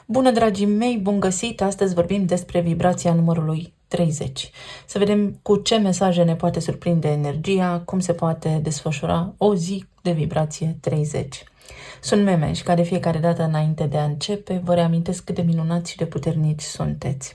Bună, dragii mei, bun găsit! Astăzi vorbim despre vibrația numărului 30. Să vedem cu ce mesaje ne poate surprinde energia, cum se poate desfășura o zi de vibrație 30. Sunt Memeș, ca de fiecare dată înainte de a începe, vă reamintesc cât de minunați și de puternici sunteți.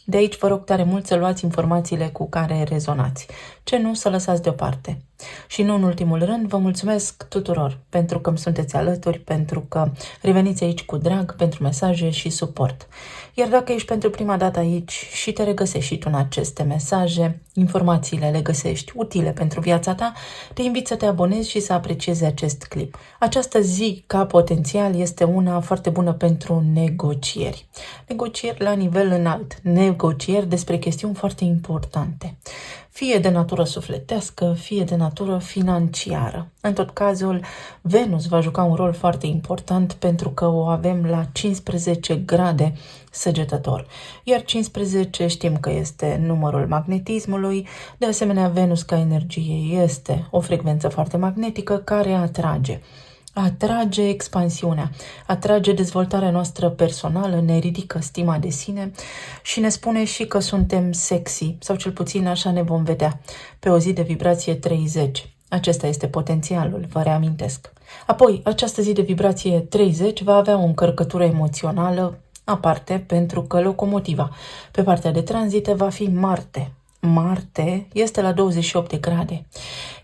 De aici vă rog tare mult să luați informațiile cu care rezonați. Ce nu, să lăsați deoparte. Și nu în ultimul rând, vă mulțumesc tuturor pentru că îmi sunteți alături, pentru că reveniți aici cu drag, pentru mesaje și suport. Iar dacă ești pentru prima dată aici și te regăsești și tu în aceste mesaje, informațiile le găsești utile pentru viața ta, te invit să te abonezi și să apreciezi acest clip. Această zi, ca potențial, este una foarte bună pentru negocieri. Negocieri la nivel înalt, negocieri despre chestiuni foarte importante. Fie de natură sufletească, fie de natură financiară. În tot cazul, Venus va juca un rol foarte important pentru că o avem la 15 grade Săgetător. Iar 15 știm că este numărul magnetismului, de asemenea Venus ca energie este o frecvență foarte magnetică care atrage. Atrage expansiunea, atrage dezvoltarea noastră personală, ne ridică stima de sine și ne spune și că suntem sexy, sau cel puțin așa ne vom vedea, pe o zi de vibrație 30. Acesta este potențialul, vă reamintesc. Apoi, această zi de vibrație 30 va avea o încărcătură emoțională aparte, pentru că locomotiva pe partea de tranzite va fi Marte. Marte este la 28 de grade,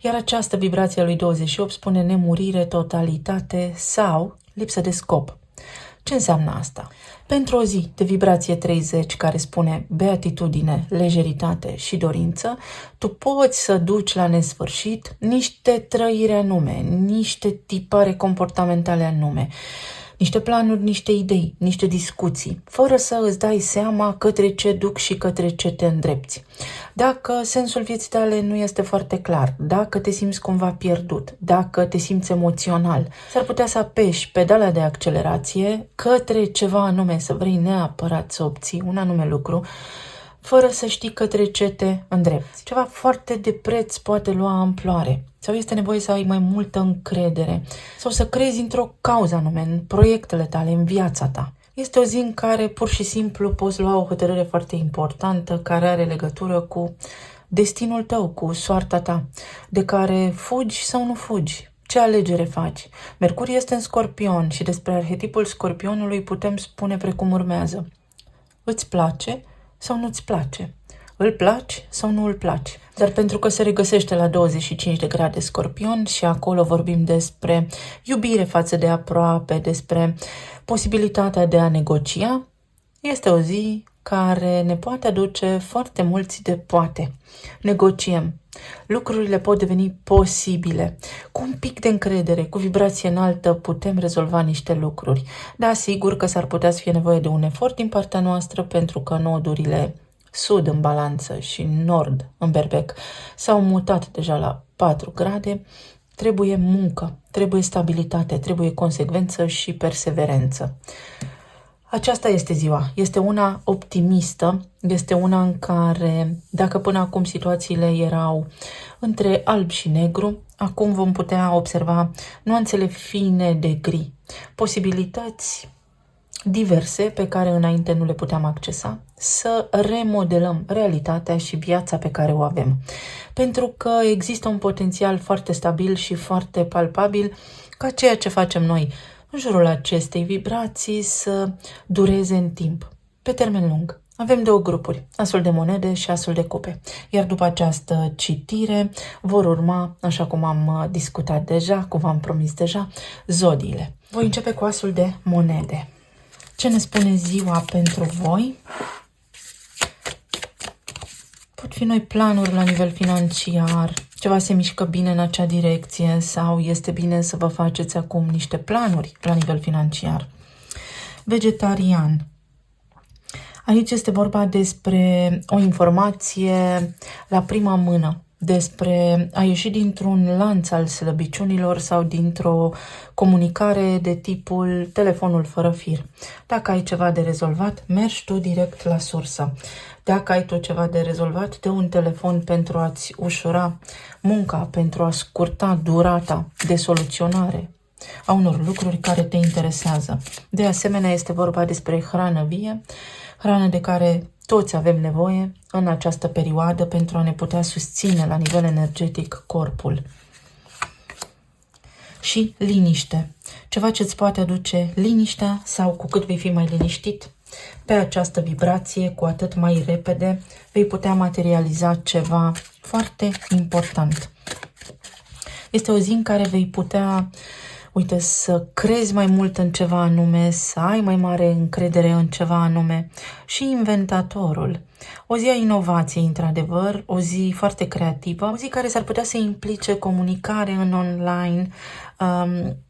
iar această vibrație a lui 28 spune nemurire, totalitate sau lipsă de scop. Ce înseamnă asta? Pentru o zi de vibrație 30 care spune beatitudine, lejeritate și dorință, tu poți să duci la nesfârșit niște trăiri anume, niște tipare comportamentale anume, niște planuri, niște idei, niște discuții, fără să îți dai seama către ce duc și către ce te îndrepți. Dacă sensul vieții tale nu este foarte clar, dacă te simți cumva pierdut, dacă te simți emoțional, s-ar putea să apeși pedala de accelerație către ceva anume, să vrei neapărat să obții un anume lucru, fără să știi către ce te îndrepți. Ceva foarte de preț poate lua amploare. Sau este nevoie să ai mai multă încredere. Sau să crezi într-o cauză anume, în proiectele tale, în viața ta. Este o zi în care pur și simplu poți lua o hotărâre foarte importantă care are legătură cu destinul tău, cu soarta ta, de care fugi sau nu fugi. Ce alegere faci? Mercur este în Scorpion și despre arhetipul Scorpionului putem spune precum urmează. Îți place sau nu-ți place? Îl placi sau nu îl placi? Dar pentru că se regăsește la 25 de grade Scorpion și acolo vorbim despre iubire față de aproape, despre posibilitatea de a negocia, este o zi care ne poate aduce foarte mulți de poate. Negociem. Lucrurile pot deveni posibile. Cu un pic de încredere, cu vibrație înaltă, putem rezolva niște lucruri. Da, sigur că s-ar putea să fie nevoie de un efort din partea noastră pentru că nodurile sud în balanță și nord în berbec s-au mutat deja la 4 grade, trebuie muncă, trebuie stabilitate, trebuie consecvență și perseverență. Aceasta este ziua. Este una optimistă, este una în care, dacă până acum situațiile erau între alb și negru, acum vom putea observa nuanțele fine de gri, posibilități diverse pe care înainte nu le puteam accesa, să remodelăm realitatea și viața pe care o avem. Pentru că există un potențial foarte stabil și foarte palpabil ca ceea ce facem noi în jurul acestei vibrații să dureze în timp, pe termen lung. Avem două grupuri, asul de monede și asul de cupe. Iar după această citire vor urma, așa cum am discutat deja, cum v-am promis deja, zodiile. Voi începe cu asul de monede. Ce ne spune ziua pentru voi? Pot fi noi planuri la nivel financiar, ceva se mișcă bine în acea direcție sau este bine să vă faceți acum niște planuri la nivel financiar. Vegetarian. Aici este vorba despre o informație la prima mână, despre a ieși dintr-un lanț al slăbiciunilor sau dintr-o comunicare de tipul telefonul fără fir. Dacă ai ceva de rezolvat, mergi tu direct la sursă. Dacă ai tu ceva de rezolvat, dă un telefon pentru a-ți ușura munca, pentru a scurta durata de soluționare. a unor lucruri care te interesează. De asemenea, este vorba despre hrană vie, hrană de care toți avem nevoie în această perioadă pentru a ne putea susține la nivel energetic corpul. Și liniște. Ceva ce îți poate aduce liniștea sau cu cât vei fi mai liniștit pe această vibrație, cu atât mai repede vei putea materializa ceva foarte important. Este o zi în care vei putea, uite, să crezi mai mult în ceva anume, să ai mai mare încredere în ceva anume. Și inventatorul. O zi a inovației, într-adevăr, o zi foarte creativă, o zi care s-ar putea să implice comunicare în online,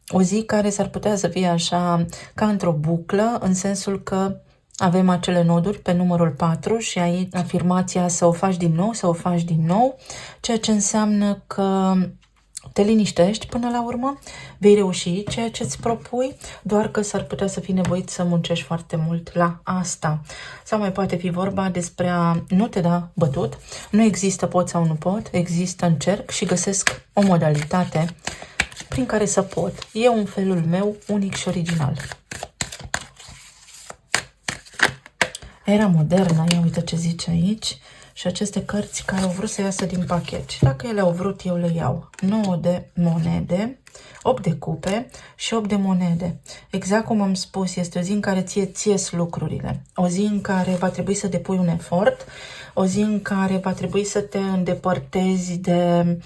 o zi care s-ar putea să fie așa ca într-o buclă, în sensul că avem acele noduri pe numărul 4 și aici afirmația să o faci din nou, să o faci din nou, ceea ce înseamnă că te liniștești până la urmă, vei reuși ceea ce îți propui, doar că s-ar putea să fii nevoit să muncești foarte mult la asta. Sau mai poate fi vorba despre a nu te da bătut, nu există pot sau nu pot, există încerc și găsesc o modalitate prin care să pot. E un felul meu unic și original. Era modernă, ia uite ce zice aici. Și aceste cărți care au vrut să iasă din pachet. Și dacă ele au vrut, eu le iau. 9 de monede, 8 de cupe și 8 de monede. Exact cum am spus, este o zi în care ție-ți lucrurile. O zi în care va trebui să depui un efort. O zi în care va trebui să te îndepărtezi de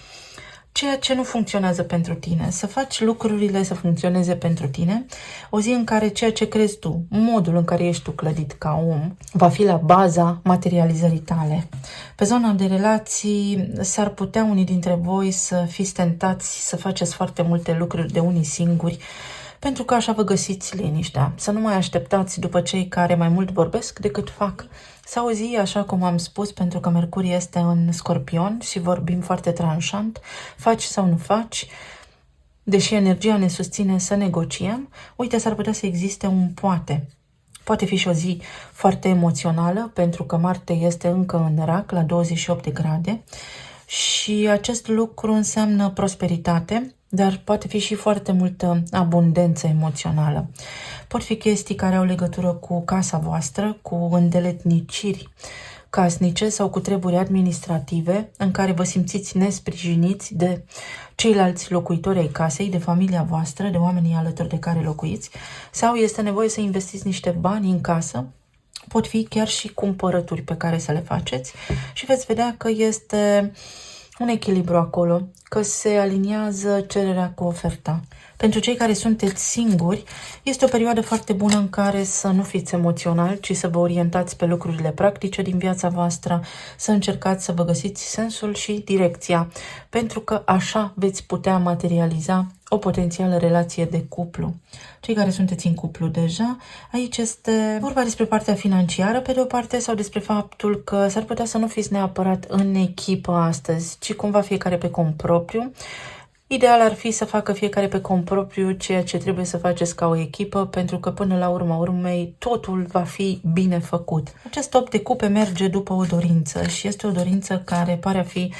ceea ce nu funcționează pentru tine, să faci lucrurile să funcționeze pentru tine, o zi în care ceea ce crezi tu, modul în care ești tu clădit ca om, va fi la baza materializării tale. Pe zona de relații s-ar putea unii dintre voi să fiți tentați să faceți foarte multe lucruri de unii singuri, pentru că așa vă găsiți liniștea. Să nu mai așteptați după cei care mai mult vorbesc decât fac. Sau o zi, așa cum am spus, pentru că Mercur este în Scorpion și vorbim foarte tranșant, faci sau nu faci, deși energia ne susține să negociem, uite, s-ar putea să existe un poate. Poate fi și o zi foarte emoțională, pentru că Marte este încă în Rac, la 28 de grade, și acest lucru înseamnă prosperitate, dar poate fi și foarte multă abundență emoțională. Pot fi chestii care au legătură cu casa voastră, cu îndeletniciri casnice sau cu treburi administrative în care vă simțiți nesprijiniți de ceilalți locuitori ai casei, de familia voastră, de oamenii alături de care locuiți, sau este nevoie să investiți niște bani în casă. Pot fi chiar și cumpărături pe care să le faceți și veți vedea că este un echilibru acolo, că se aliniază cererea cu oferta. Pentru cei care sunteți singuri, este o perioadă foarte bună în care să nu fiți emoționali, ci să vă orientați pe lucrurile practice din viața voastră, să încercați să vă găsiți sensul și direcția, pentru că așa veți putea materializa o potențială relație de cuplu. Cei care sunteți în cuplu deja, aici este vorba despre partea financiară, pe de o parte, sau despre faptul că s-ar putea să nu fiți neapărat în echipă astăzi, ci cumva fiecare pe cont propriu. Ideal ar fi să facă fiecare pe cont propriu ceea ce trebuie să faceți ca o echipă, pentru că până la urma urmei totul va fi bine făcut. Acest 8 de cupe merge după o dorință și este o dorință care pare a fi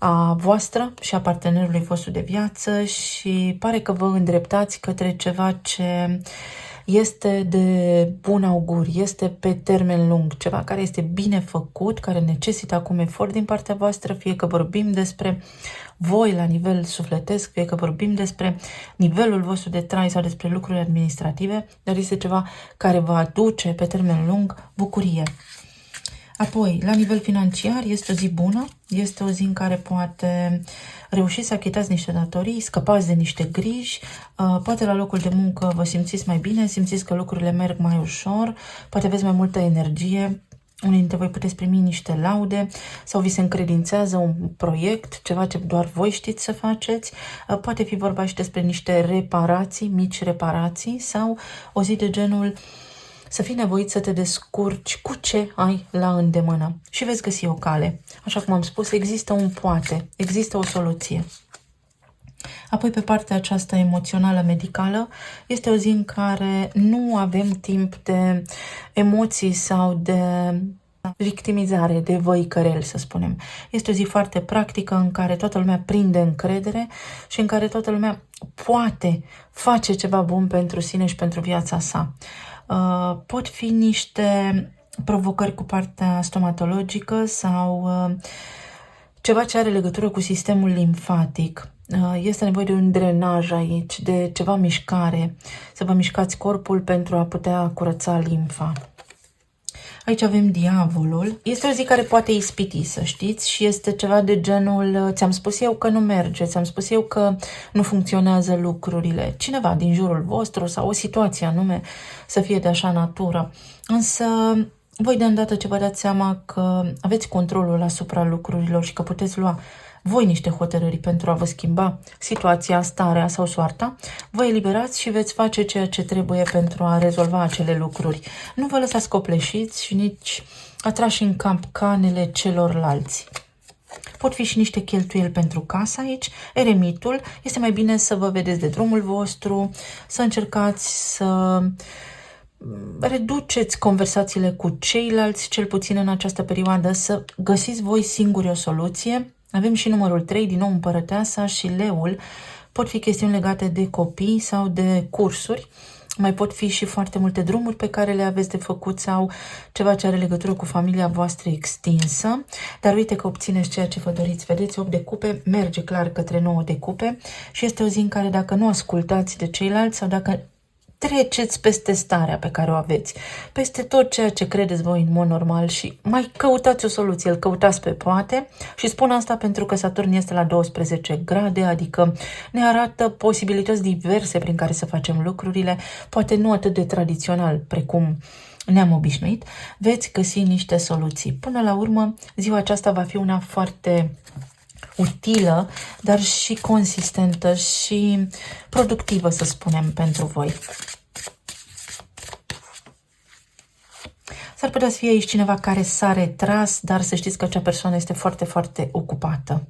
a voastră și a partenerului vostru de viață și pare că vă îndreptați către ceva ce este de bun augur, este pe termen lung, ceva care este bine făcut, care necesită acum efort din partea voastră, fie că vorbim despre voi la nivel sufletesc, fie că vorbim despre nivelul vostru de trai sau despre lucruri administrative, dar este ceva care va aduce pe termen lung bucurie. Apoi, la nivel financiar, este o zi bună, este o zi în care poate reușiți să achitați niște datorii, scăpați de niște griji, poate la locul de muncă vă simțiți mai bine, simțiți că lucrurile merg mai ușor, poate aveți mai multă energie, unii dintre voi puteți primi niște laude sau vi se încredințează un proiect, ceva ce doar voi știți să faceți, poate fi vorba și despre niște reparații, mici reparații sau o zi de genul să fii nevoit să te descurci cu ce ai la îndemână și veți găsi o cale. Așa cum am spus, există un poate, există o soluție. Apoi, pe partea aceasta emoțională, medicală, este o zi în care nu avem timp de emoții sau de această victimizare de văicărel, să spunem. Este o zi foarte practică în care toată lumea prinde încredere și în care toată lumea poate face ceva bun pentru sine și pentru viața sa. Pot fi niște provocări cu partea stomatologică sau ceva ce are legătură cu sistemul limfatic. Este nevoie de un drenaj aici, de ceva mișcare, să vă mișcați corpul pentru a putea curăța limfa. Aici avem diavolul. Este o zi care poate ispiti, să știți, și este ceva de genul: ți-am spus eu că nu merge, ți-am spus eu că nu funcționează lucrurile. Cineva din jurul vostru sau o situație anume să fie de așa natură. Însă voi de îndată ce vă dați seama că aveți controlul asupra lucrurilor și că puteți lua voi niște hotărâri pentru a vă schimba situația, starea sau soarta, vă eliberați și veți face ceea ce trebuie pentru a rezolva acele lucruri. Nu vă lăsați copleșiți și nici atrași în capcanele celorlalți. Pot fi și niște cheltuieli pentru casă aici. Eremitul, este mai bine să vă vedeți de drumul vostru, să încercați să reduceți conversațiile cu ceilalți, cel puțin în această perioadă, să găsiți voi singuri o soluție. Avem și numărul 3, din nou împărăteasa și leul. Pot fi chestiuni legate de copii sau de cursuri. Mai pot fi și foarte multe drumuri pe care le aveți de făcut sau ceva ce are legătură cu familia voastră extinsă. Dar uite că obțineți ceea ce vă doriți. Vedeți, 8 de cupe merge clar către 9 de cupe și este o zi în care dacă nu ascultați de ceilalți sau dacă treceți peste starea pe care o aveți, peste tot ceea ce credeți voi în mod normal și mai căutați o soluție, îl căutați pe poate. Și spun asta pentru că Saturn este la 12 grade, adică ne arată posibilități diverse prin care să facem lucrurile, poate nu atât de tradițional precum ne-am obișnuit, veți găsi niște soluții. Până la urmă, ziua aceasta va fi una foarte utilă, dar și consistentă și productivă, să spunem, pentru voi. S-ar putea să fie aici cineva care s-a retras, dar să știți că acea persoană este foarte, foarte ocupată.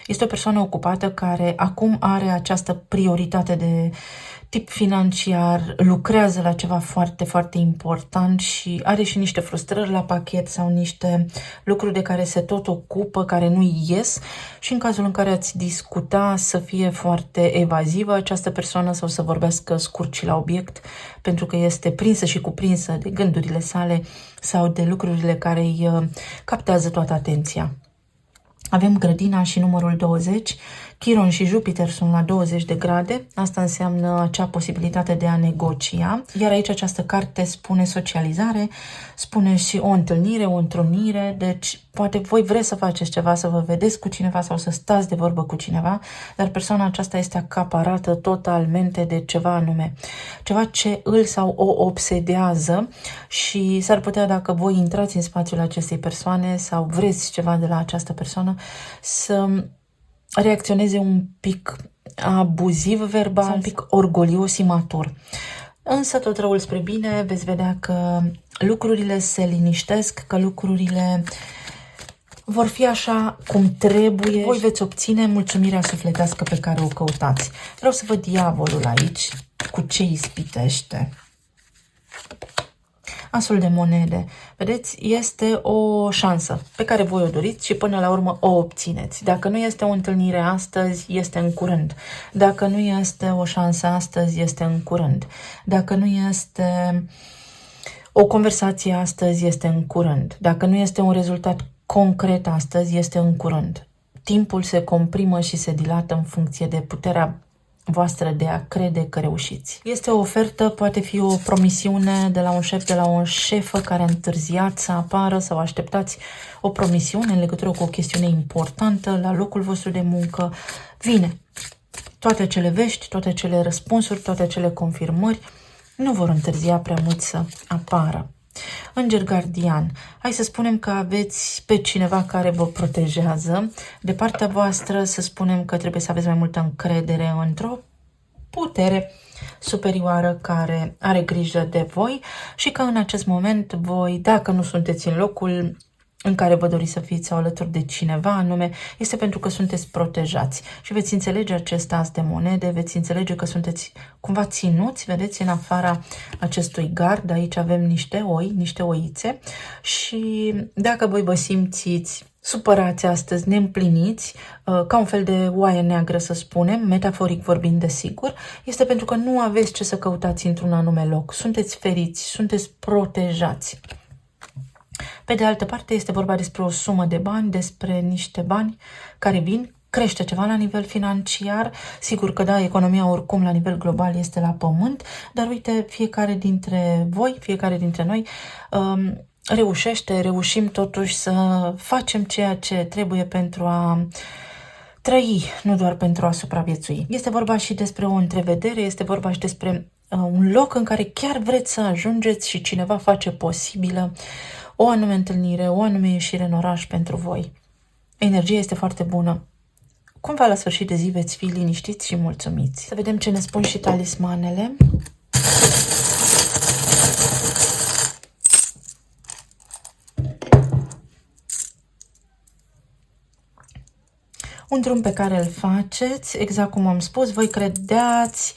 Este o persoană ocupată care acum are această prioritate de tip financiar, lucrează la ceva foarte, foarte important și are și niște frustrări la pachet sau niște lucruri de care se tot ocupă, care nu ies, și în cazul în care ați discuta să fie foarte evazivă această persoană sau să vorbească scurt și la obiect, pentru că este prinsă și cuprinsă de gândurile sale sau de lucrurile care îi captează toată atenția. Avem grădina și numărul 20, Chiron și Jupiter sunt la 20 de grade, asta înseamnă acea posibilitate de a negocia, iar aici această carte spune socializare, spune și o întâlnire, o întrunire, deci poate voi vreți să faceți ceva, să vă vedeți cu cineva sau să stați de vorbă cu cineva, dar persoana aceasta este acaparată totalmente de ceva anume, ceva ce îl sau o obsedează și s-ar putea, dacă voi intrați în spațiul acestei persoane sau vreți ceva de la această persoană, să reacționeze un pic abuziv verbal, sau un pic orgolios, imatur. Însă tot răul spre bine, veți vedea că lucrurile se liniștesc, că lucrurile vor fi așa cum trebuie. Voi veți obține mulțumirea sufletească pe care o căutați. Vreau să văd diavolul aici, cu ce ispitește. Asul de monede. Vedeți, este o șansă pe care voi o doriți și până la urmă o obțineți. Dacă nu este o întâlnire astăzi, este în curând. Dacă nu este o șansă astăzi, este în curând. Dacă nu este o conversație astăzi, este în curând. Dacă nu este un rezultat concret astăzi, este în curând. Timpul se comprimă și se dilată în funcție de puterea voastră de a crede că reușiți. Este o ofertă, poate fi o promisiune de la un șef, de la o șefă care a întârziat să apară sau așteptați o promisiune în legătură cu o chestiune importantă la locul vostru de muncă. Vine. Toate cele vești, toate cele răspunsuri, toate cele confirmări nu vor întârzia prea mult să apară. Înger gardian. Hai să spunem că aveți pe cineva care vă protejează. De partea voastră să spunem că trebuie să aveți mai multă încredere într-o putere superioară care are grijă de voi și că în acest moment voi, dacă nu sunteți în locul în care vă doriți să fiți sau alături de cineva anume, este pentru că sunteți protejați. Și veți înțelege acest as de monede, veți înțelege că sunteți cumva ținuți, vedeți, în afara acestui gard. Aici avem niște oi, niște oițe și dacă voi vă simțiți supărați astăzi, neîmpliniți, ca un fel de oaie neagră, să spunem, metaforic vorbind, desigur, este pentru că nu aveți ce să căutați într-un anume loc. Sunteți feriți, sunteți protejați. Pe de altă parte, este vorba despre o sumă de bani, despre niște bani care vin, crește ceva la nivel financiar. Sigur că da, economia oricum la nivel global este la pământ, dar uite, fiecare dintre voi, fiecare dintre noi reușim totuși să facem ceea ce trebuie pentru a trăi, nu doar pentru a supraviețui. Este vorba și despre o întrevedere, este vorba și despre un loc în care chiar vreți să ajungeți și cineva face posibilă o anume întâlnire, o anume ieșire în oraș pentru voi. Energia este foarte bună. Cumva la sfârșit de zi veți fi liniștiți și mulțumiți. Să vedem ce ne spun și talismanele. Un drum pe care îl faceți, exact cum am spus, voi credeați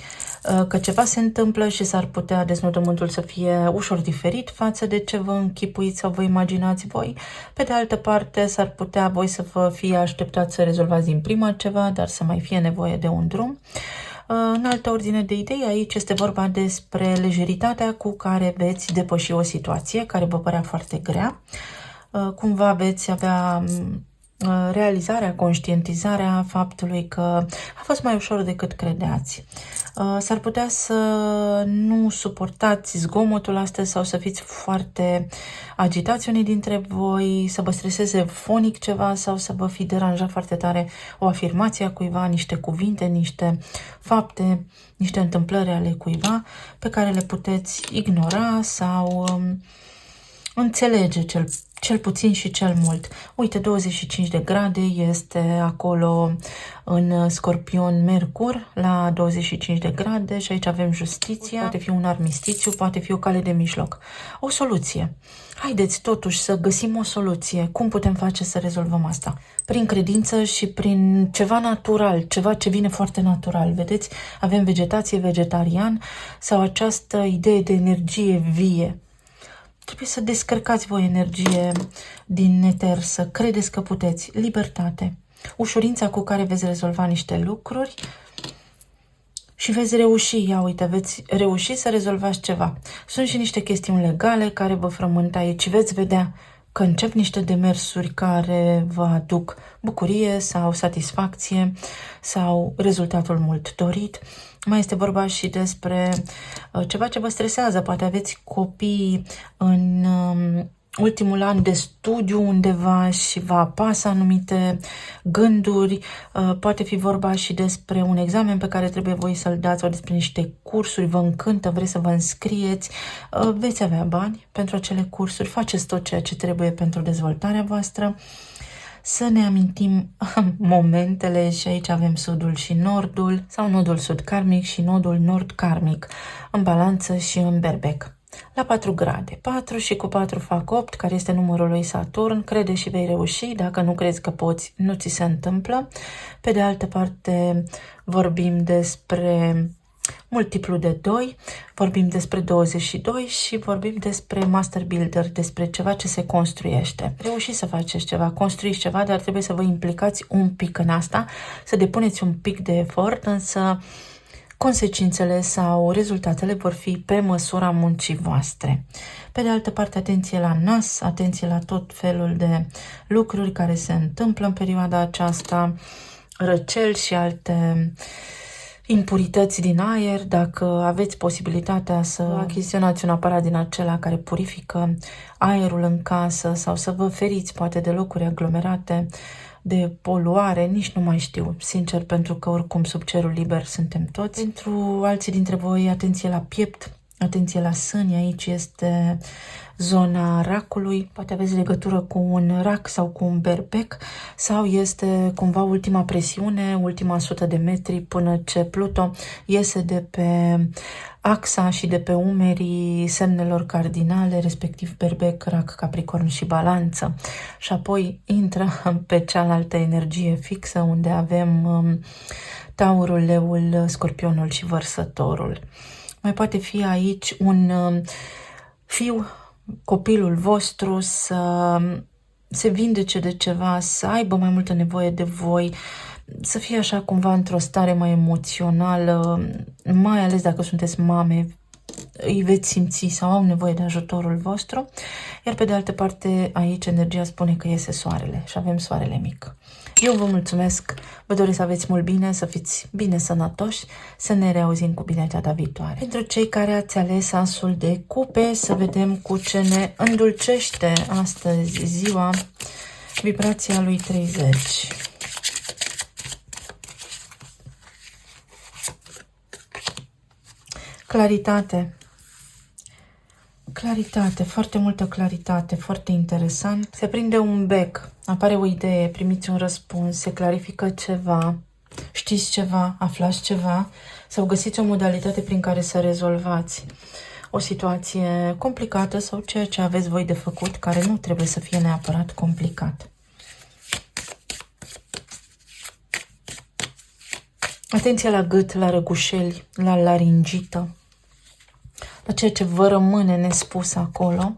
că ceva se întâmplă și s-ar putea deznodământul să fie ușor diferit față de ce vă închipuiți sau vă imaginați voi. Pe de altă parte, s-ar putea voi să vă fie așteptat să rezolvați din prima ceva, dar să mai fie nevoie de un drum. În altă ordine de idei, aici este vorba despre lejeritatea cu care veți depăși o situație care vă părea foarte grea. Cumva veți avea realizarea, conștientizarea faptului că a fost mai ușor decât credeați. S-ar putea să nu suportați zgomotul astăzi sau să fiți foarte agitați unii dintre voi, să vă streseze fonic ceva sau să vă fi deranjat foarte tare o afirmație a cuiva, niște cuvinte, niște fapte, niște întâmplări ale cuiva pe care le puteți ignora sau înțelege cel puțin și cel mult. Uite, 25 de grade este acolo în Scorpion Mercur, la 25 de grade și aici avem justiția. Poate fi un armistițiu, poate fi o cale de mijloc. O soluție. Haideți totuși să găsim o soluție. Cum putem face să rezolvăm asta? Prin credință și prin ceva natural, ceva ce vine foarte natural. Vedeți? Avem vegetație, vegetarian sau această idee de energie vie. Trebuie să descărcați voi energie din eter, să credeți că puteți. Libertate. Ușurința cu care veți rezolva niște lucruri și veți reuși. Ia uite, veți reuși să rezolvați ceva. Sunt și niște chestiuni legale care vă frământă aici. Veți vedea că încep niște demersuri care vă aduc bucurie sau satisfacție sau rezultatul mult dorit. Mai este vorba și despre ceva ce vă stresează. Poate aveți copii în ultimul an de studiu undeva și vă apasă anumite gânduri. Poate fi vorba și despre un examen pe care trebuie voi să-l dați sau despre niște cursuri. Vă încântă, vreți să vă înscrieți. Veți avea bani pentru acele cursuri. Faceți tot ceea ce trebuie pentru dezvoltarea voastră. Să ne amintim momentele și aici avem sudul și nordul sau nodul sud karmic și nodul nord karmic în balanță și în berbec. La 4 grade, 4 și cu 4 fac 8, care este numărul lui Saturn. Crede și vei reuși, dacă nu crezi că poți, nu ți se întâmplă. Pe de altă parte vorbim despre multiplu de 2, vorbim despre 22 și vorbim despre Master Builder, despre ceva ce se construiește. Reușiți să faceți ceva, construiți ceva, dar trebuie să vă implicați un pic în asta, să depuneți un pic de efort, însă consecințele sau rezultatele vor fi pe măsura muncii voastre. Pe de altă parte, atenție la nas, atenție la tot felul de lucruri care se întâmplă în perioada aceasta, răceli și alte impurități din aer. Dacă aveți posibilitatea să achiziționați un aparat din acela care purifică aerul în casă sau să vă feriți poate de locuri aglomerate, de poluare, nici nu mai știu, sincer, pentru că oricum sub cerul liber suntem toți. Pentru alții dintre voi, atenție la piept, atenție la sâni, aici este zona racului, poate aveți legătură cu un rac sau cu un berbec sau este cumva ultima presiune, ultima 100 de metri până ce Pluto iese de pe axa și de pe umerii semnelor cardinale, respectiv Berbec, Rac, Capricorn și Balanță. Și apoi intră pe cealaltă energie fixă unde avem Taurul, Leul, Scorpionul și Vărsătorul. Mai poate fi aici un fiu, copilul vostru, să se vindece de ceva, să aibă mai multă nevoie de voi, să fie așa cumva într-o stare mai emoțională, mai ales dacă sunteți mame, îi veți simți sau au nevoie de ajutorul vostru. Iar pe de altă parte, aici energia spune că iese soarele și avem soarele mic. Eu vă mulțumesc, vă doresc să aveți mult bine, să fiți bine sănătoși, să ne reauzim cu bine data viitoare. Pentru cei care ați ales asul de cupe, să vedem cu ce ne îndulcește astăzi ziua, vibrația lui 30. Claritate. Claritate, foarte multă claritate, foarte interesant. Se prinde un bec, apare o idee, primiți un răspuns, se clarifică ceva, știți ceva, aflați ceva sau găsiți o modalitate prin care să rezolvați o situație complicată sau ceea ce aveți voi de făcut, care nu trebuie să fie neapărat complicat. Atenție la gât, la răgușeli, la laringită, la ceea ce vă rămâne nespus acolo.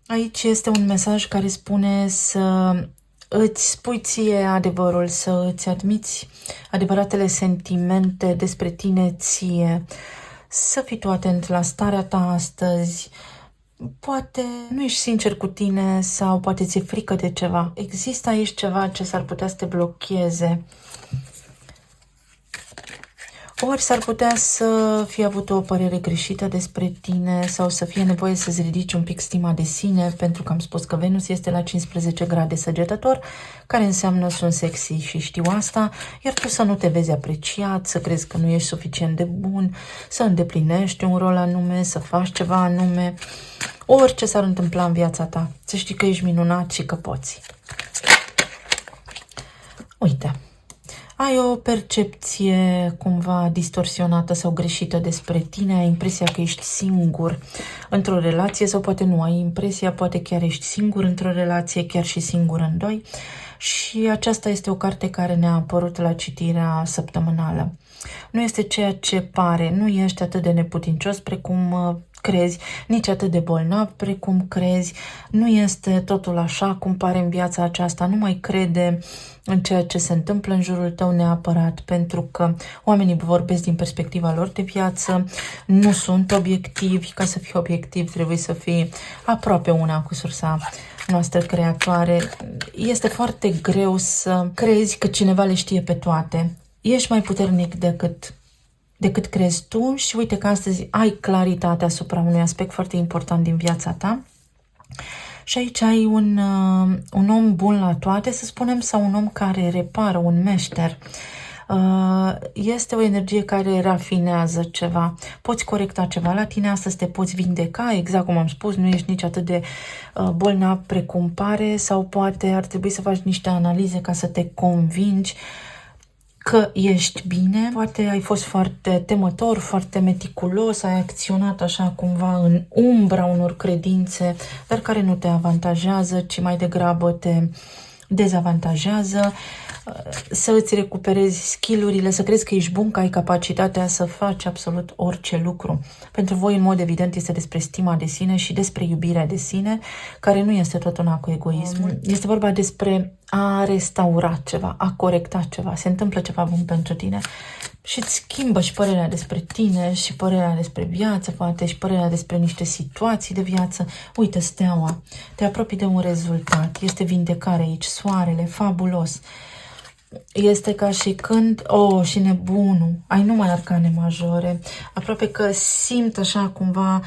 Aici este un mesaj care spune să îți spui ție adevărul, să îți admiți adevăratele sentimente despre tine ție, să fii tu atent la starea ta astăzi. Poate nu ești sincer cu tine sau poate ți-e frică de ceva. Există aici ceva ce s-ar putea să te blocheze. Ori s-ar putea să fie avut o părere greșită despre tine sau să fie nevoie să-ți ridici un pic stima de sine, pentru că am spus că Venus este la 15 grade Săgetător, care înseamnă sunt sexy și știu asta, iar tu să nu te vezi apreciat, să crezi că nu ești suficient de bun, să îndeplinești un rol anume, să faci ceva anume, orice s-ar întâmpla în viața ta, să știi că ești minunat și că poți. Uite. Ai o percepție cumva distorsionată sau greșită despre tine, ai impresia că ești singur într-o relație sau poate nu ai impresia, poate chiar ești singur într-o relație, chiar și singur în doi. Și aceasta este o carte care ne-a apărut la citirea săptămânală. Nu este ceea ce pare, nu ești atât de neputincios precum crezi, nici atât de bolnav precum crezi, nu este totul așa cum pare în viața aceasta, nu mai crede în ceea ce se întâmplă în jurul tău neapărat, pentru că oamenii vorbesc din perspectiva lor de viață, nu sunt obiectivi, ca să fii obiectiv trebuie să fii aproape una cu sursa noastră creatoare. Este foarte greu să crezi că cineva le știe pe toate. Ești mai puternic decât crezi tu și uite că astăzi ai claritate asupra unui aspect foarte important din viața ta. Și aici ai un om bun la toate, să spunem, sau un om care repară, un meșter. Este o energie care rafinează ceva. Poți corecta ceva la tine astăzi, te poți vindeca, exact cum am spus, nu ești nici atât de bolnav precum pare, sau poate ar trebui să faci niște analize ca să te convingi că ești bine, poate ai fost foarte temător, foarte meticulos, ai acționat așa cumva în umbra unor credințe, dar care nu te avantajează, ci mai degrabă te dezavantajează, să îți recuperezi skill-urile, să crezi că ești bun, că ai capacitatea să faci absolut orice lucru. Pentru voi, în mod evident, este despre stima de sine și despre iubirea de sine, care nu este tot una cu egoismul. Este vorba despre a restaura ceva, a corecta ceva, se întâmplă ceva bun pentru tine și îți schimbă și părerea despre tine și părerea despre viață, poate și părerea despre niște situații de viață. Uite, steaua, te apropii de un rezultat, este vindecare aici, soarele, fabulos. Este ca și când, și nebunul, ai numai arcane majore, aproape că simt așa cumva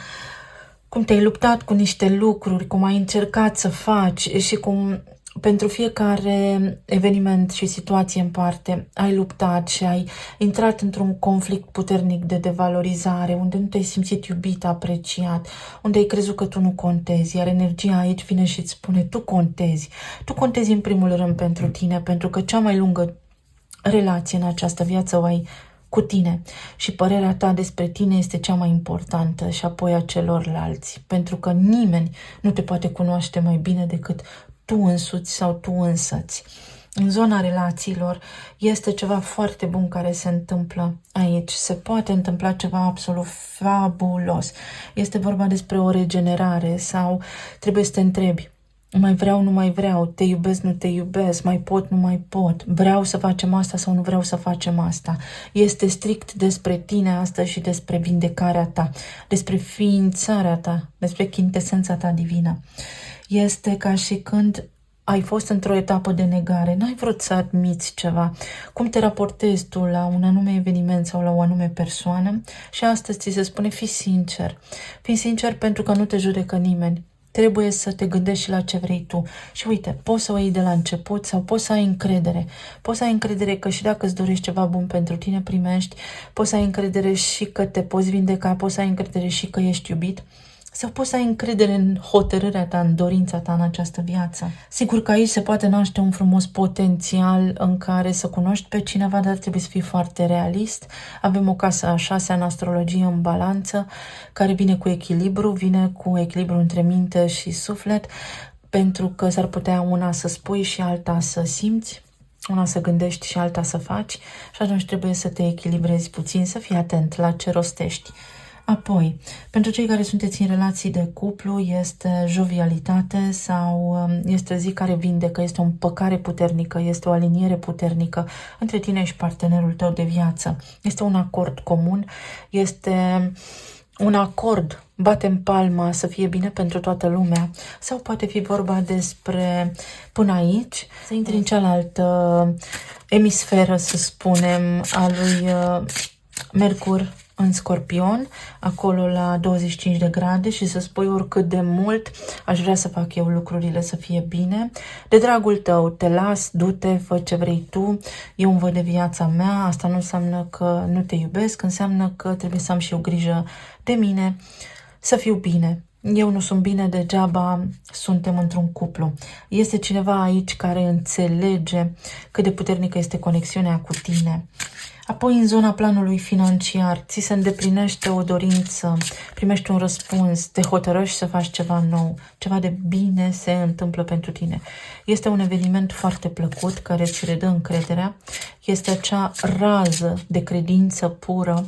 cum te-ai luptat cu niște lucruri, cum ai încercat să faci și cum pentru fiecare eveniment și situație în parte ai luptat și ai intrat într-un conflict puternic de devalorizare, unde nu te-ai simțit iubit, apreciat, unde ai crezut că tu nu contezi, iar energia aici vine și îți spune tu contezi. Tu contezi în primul rând pentru tine, pentru că cea mai lungă relație în această viață cu tine și părerea ta despre tine este cea mai importantă și apoi a celorlalți, pentru că nimeni nu te poate cunoaște mai bine decât tu însuți sau tu însăți. În zona relațiilor este ceva foarte bun care se întâmplă aici. Se poate întâmpla ceva absolut fabulos. Este vorba despre o regenerare sau trebuie să te întrebi: mai vreau, nu mai vreau, te iubesc, nu te iubesc, mai pot, nu mai pot, vreau să facem asta sau nu vreau să facem asta. Este strict despre tine astăzi și despre vindecarea ta, despre ființarea ta, despre chintesența ta divină. Este ca și când ai fost într-o etapă de negare, n-ai vrut să admiți ceva, cum te raportezi tu la un anume eveniment sau la o anume persoană și astăzi ți se spune: fii sincer. Fii sincer pentru că nu te judecă nimeni. Trebuie să te gândești și la ce vrei tu. Și uite, poți să o iei de la început sau poți să ai încredere. Poți să ai încredere că și dacă îți dorești ceva bun pentru tine, primești. Poți să ai încredere și că te poți vindeca, poți să ai încredere și că ești iubit. Sau poți să ai încredere în hotărârea ta, în dorința ta în această viață. Sigur că aici se poate naște un frumos potențial în care să cunoști pe cineva, dar trebuie să fii foarte realist. Avem o casă a 6-a în astrologie în balanță, care vine cu echilibru între minte și suflet, pentru că s-ar putea una să spui și alta să simți, una să gândești și alta să faci, și atunci trebuie să te echilibrezi puțin, să fii atent la ce rostești. Apoi, pentru cei care sunteți în relații de cuplu, este jovialitate sau este o zi care vindecă, este o împăcare puternică, este o aliniere puternică între tine și partenerul tău de viață. Este un acord comun, este un acord, batem palma să fie bine pentru toată lumea, sau poate fi vorba despre până aici, să intri în cealaltă emisferă, să spunem, a lui Mercur în Scorpion, acolo la 25 de grade, și să spui: oricât de mult aș vrea să fac eu lucrurile să fie bine, de dragul tău te las, du-te, fă ce vrei tu, eu îmi văd de viața mea. Asta nu înseamnă că nu te iubesc, înseamnă că trebuie să am și eu grijă de mine, să fiu bine. Eu nu sunt bine degeaba, suntem într-un cuplu. Este cineva aici care înțelege cât de puternică este conexiunea cu tine. Apoi, în zona planului financiar, ți se îndeplinește o dorință, primești un răspuns, te hotărăști să faci ceva nou, ceva de bine se întâmplă pentru tine. Este un eveniment foarte plăcut care îți redă încrederea, este acea rază de credință pură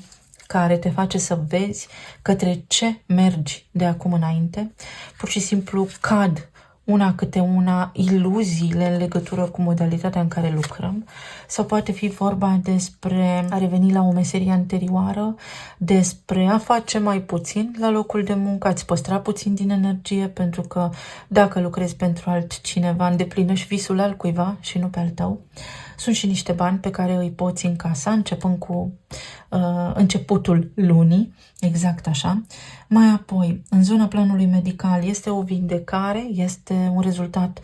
care te face să vezi către ce mergi de acum înainte. Pur și simplu cad una câte una iluziile în legătură cu modalitatea în care lucrăm, sau poate fi vorba despre a reveni la o meserie anterioară, despre a face mai puțin la locul de muncă, a-ți păstra puțin din energie, pentru că dacă lucrezi pentru altcineva, îndeplinești visul al cuiva și nu pe al tău. Sunt și niște bani pe care îi poți încasa începând cu începutul lunii, exact așa. Mai apoi, în zona planului medical, este o vindecare, este un rezultat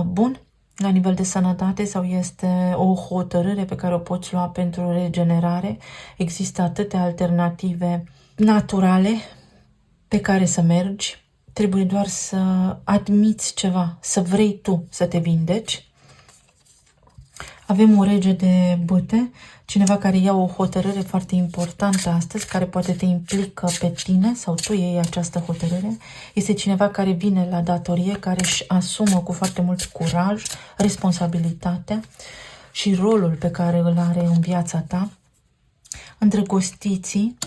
bun la nivel de sănătate sau este o hotărâre pe care o poți lua pentru regenerare. Există atâtea alternative naturale pe care să mergi. Trebuie doar să admiți ceva, să vrei tu să te vindeci. Avem o rege de bâte, cineva care ia o hotărâre foarte importantă astăzi, care poate te implică pe tine sau tu iei această hotărâre. Este cineva care vine la datorie, care își asumă cu foarte mult curaj responsabilitatea și rolul pe care îl are în viața ta. Îndrăgostiții,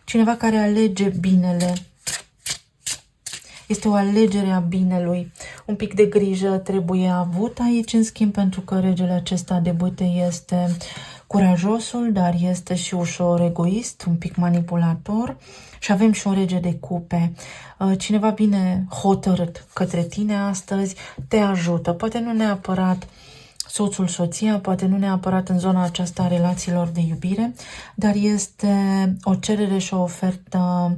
cineva care alege binele. Este o alegere a binelui. Un pic de grijă trebuie avut aici, în schimb, pentru că regele acesta de bâte este curajosul, dar este și ușor egoist, un pic manipulator. Și avem și un rege de cupe. Cineva vine hotărât către tine astăzi, te ajută. Poate nu neapărat soțul, soția, poate nu neapărat în zona aceasta a relațiilor de iubire, dar este o cerere și o ofertă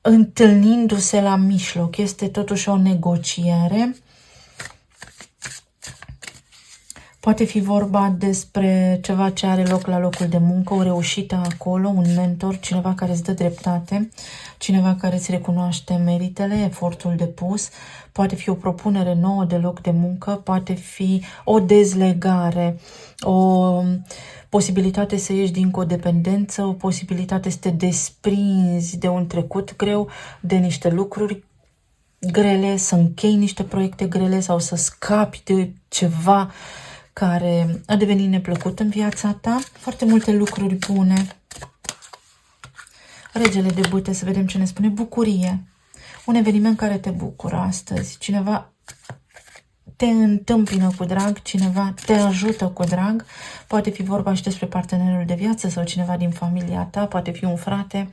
întâlnindu-se la mijloc. Este totuși o negociere Poate fi vorba despre ceva ce are loc la locul de muncă, o reușită acolo, un mentor, cineva care îți dă dreptate, cineva care îți recunoaște meritele, efortul depus. Poate fi o propunere nouă de loc de muncă, poate fi o dezlegare, o posibilitate să ieși din codependență, o posibilitate să te desprinzi de un trecut greu, de niște lucruri grele, să închei niște proiecte grele sau să scapi de ceva care a devenit neplăcut în viața ta. Foarte multe lucruri bune. Regele de bâte, să vedem ce ne spune. Bucurie. Un eveniment care te bucură astăzi. Cineva te întâmpină cu drag, cineva te ajută cu drag. Poate fi vorba și despre partenerul de viață sau cineva din familia ta. Poate fi un frate,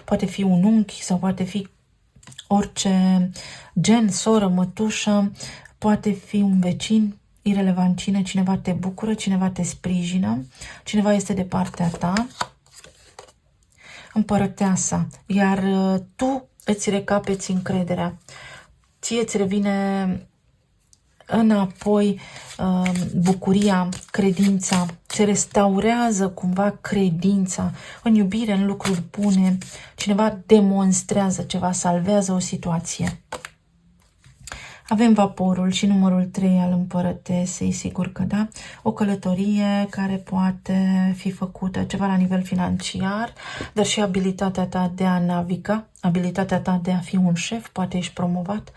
poate fi un unchi sau poate fi orice gen, soră, mătușă. Poate fi un vecin, irelevant cine, cineva te bucură, cineva te sprijină, cineva este de partea ta. Împărăteasa, iar tu îți recapeți încrederea. Ție îți revine înapoi bucuria, credința, se restaurează cumva credința în iubire, în lucruri bune. Cineva demonstrează ceva, salvează o situație. Avem vaporul și numărul 3 al împărătesei, sigur că da. O călătorie care poate fi făcută, ceva la nivel financiar, dar și abilitatea ta de a naviga, abilitatea ta de a fi un șef, poate ești promovat,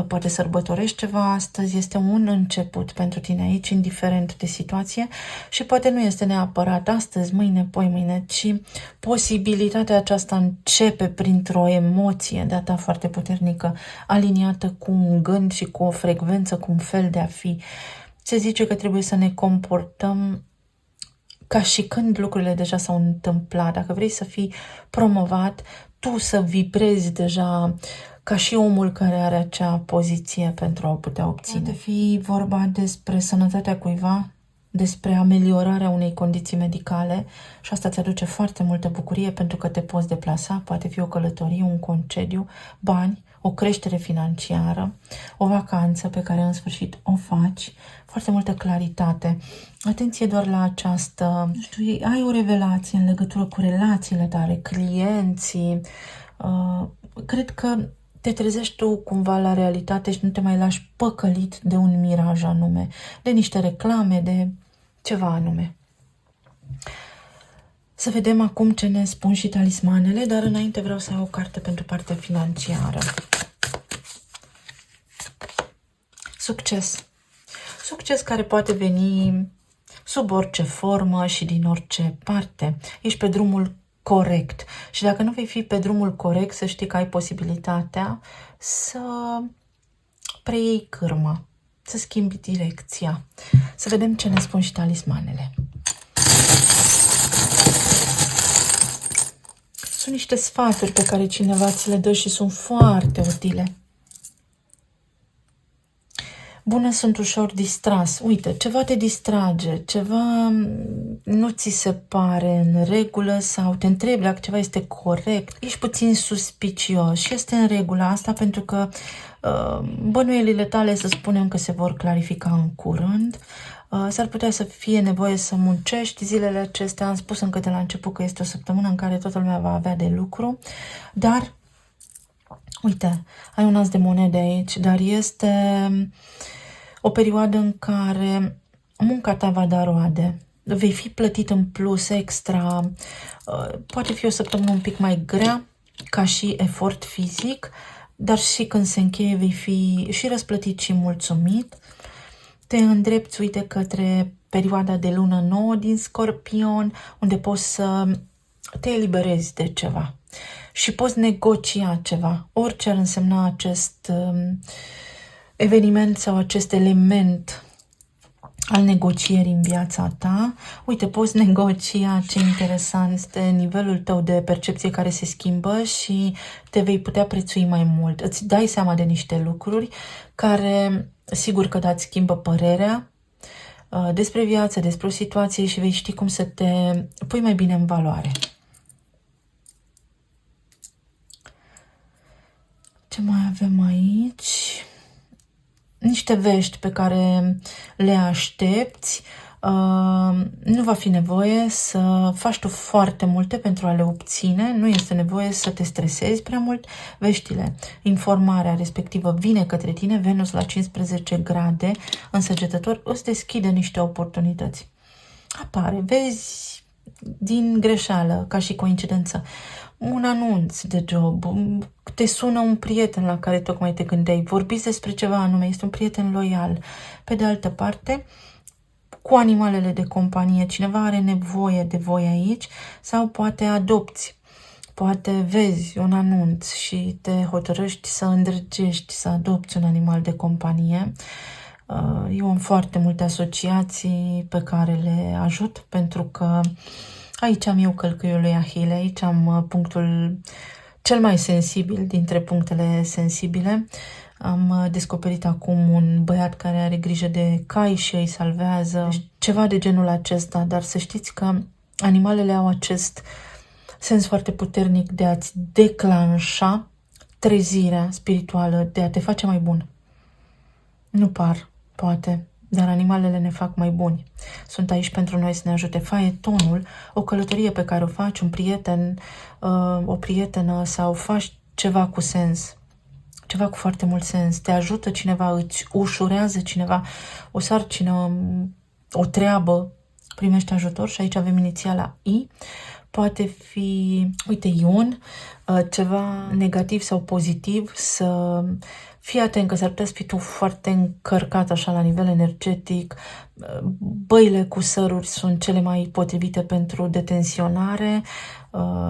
poate sărbătorești ceva astăzi, este un început pentru tine aici, indiferent de situație, și poate nu este neapărat astăzi, mâine, poimâine, ci posibilitatea aceasta începe printr-o emoție de-a ta foarte puternică, aliniată cu un gând și cu o frecvență, cu un fel de a fi. Se zice că trebuie să ne comportăm ca și când lucrurile deja s-au întâmplat. Dacă vrei să fii promovat, tu să vibrezi deja ca și omul care are acea poziție pentru a o putea obține. Poate fi vorba despre sănătatea cuiva, despre ameliorarea unei condiții medicale și asta îți aduce foarte multă bucurie pentru că te poți deplasa. Poate fi o călătorie, un concediu, bani, o creștere financiară, o vacanță pe care în sfârșit o faci, foarte multă claritate. Atenție doar la această, nu știu, ai o revelație în legătură cu relațiile tale, clienții. Cred că te trezești tu cumva la realitate și nu te mai lași păcălit de un miraj anume, de niște reclame, de ceva anume. Să vedem acum ce ne spun și talismanele, dar înainte vreau să iau o carte pentru partea financiară. Succes. Succes care poate veni sub orice formă și din orice parte. Ești pe drumul corect. Și dacă nu vei fi pe drumul corect, să știi că ai posibilitatea să preiei cârma, să schimbi direcția. Să vedem ce ne spun și talismanele. Sunt niște sfaturi pe care cineva ți le dă și sunt foarte utile. Bună, sunt ușor distras. Uite, ceva te distrage, ceva nu ți se pare în regulă sau te întrebi dacă ceva este corect. Ești puțin suspicios și este în regulă asta pentru că bănuielile tale, să spunem că se vor clarifica în curând. S-ar putea să fie nevoie să muncești zilele acestea. Am spus încă de la început că este o săptămână în care toată lumea va avea de lucru, dar uite, ai un as de monede aici, dar este o perioadă în care munca ta va da roade. Vei fi plătit în plus, extra. Poate fi o săptămână un pic mai grea, ca și efort fizic, dar și când se încheie vei fi și răsplătit și mulțumit. Te îndrepți, uite, către perioada de lună nouă din Scorpion, unde poți să te eliberezi de ceva și poți negocia ceva, orice ar însemna acest eveniment sau acest element al negocierii în viața ta. Uite, poți negocia, ce interesant, este nivelul tău de percepție care se schimbă și te vei putea prețui mai mult. Îți dai seama de niște lucruri care, sigur că îți schimbă părerea despre viață, despre o situație și vei ști cum să te pui mai bine în valoare. Ce mai avem aici? niște vești pe care le aștepți. Nu va fi nevoie să faci tu foarte multe pentru a le obține, nu este nevoie să te stresezi prea mult. Veștile, informarea respectivă vine către tine, Venus la 15 grade în Săgetător îți deschide niște oportunități. Apare, vezi din greșeală, ca și coincidență, un anunț de job, te sună un prieten la care tocmai te gândeai, vorbiți despre ceva anume, este un prieten loial. Pe de altă parte, cu animalele de companie, cineva are nevoie de voi aici sau poate adopți, poate vezi un anunț și te hotărăști să îndrăgești, să adopți un animal de companie. Eu am foarte multe asociații pe care le ajut pentru că aici am eu călcâiul lui Ahile, aici am punctul cel mai sensibil dintre punctele sensibile. Am descoperit acum un băiat care are grijă de cai și îi salvează, ceva de genul acesta, dar să știți că animalele au acest sens foarte puternic de a-ți declanșa trezirea spirituală, de a te face mai bun. Nu par, poate, dar animalele ne fac mai buni. Sunt aici pentru noi să ne ajute. Faetonul, o călătorie pe care o faci, un prieten, o prietenă sau faci ceva cu sens, ceva cu foarte mult sens, te ajută cineva, îți ușurează cineva o sarcină, o treabă, primești ajutor și aici avem inițiala I. Poate fi, uite, Ion, ceva negativ sau pozitiv, să fii atent că s-ar putea să fii tu foarte încărcat așa la nivel energetic. Băile cu săruri sunt cele mai potrivite pentru detensionare,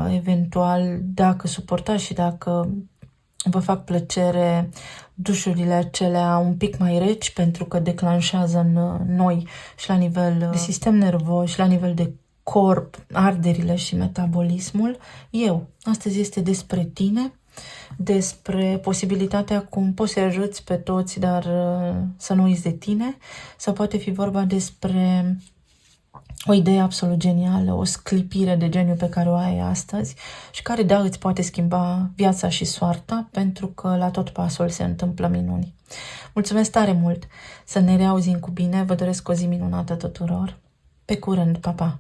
eventual dacă suportați și dacă vă fac plăcere dușurile acelea un pic mai reci pentru că declanșează în noi și la nivel de sistem nervos și la nivel de corp, arderile și metabolismul. Astăzi este despre tine, despre posibilitatea cum poți să ajuți pe toți, dar să nu uiți de tine, sau poate fi vorba despre o idee absolut genială, o sclipire de geniu pe care o ai astăzi și care, da, îți poate schimba viața și soarta, pentru că la tot pasul se întâmplă minuni. Mulțumesc tare mult! Să ne reauzim cu bine, vă doresc o zi minunată tuturor! Pe curând, pa, pa!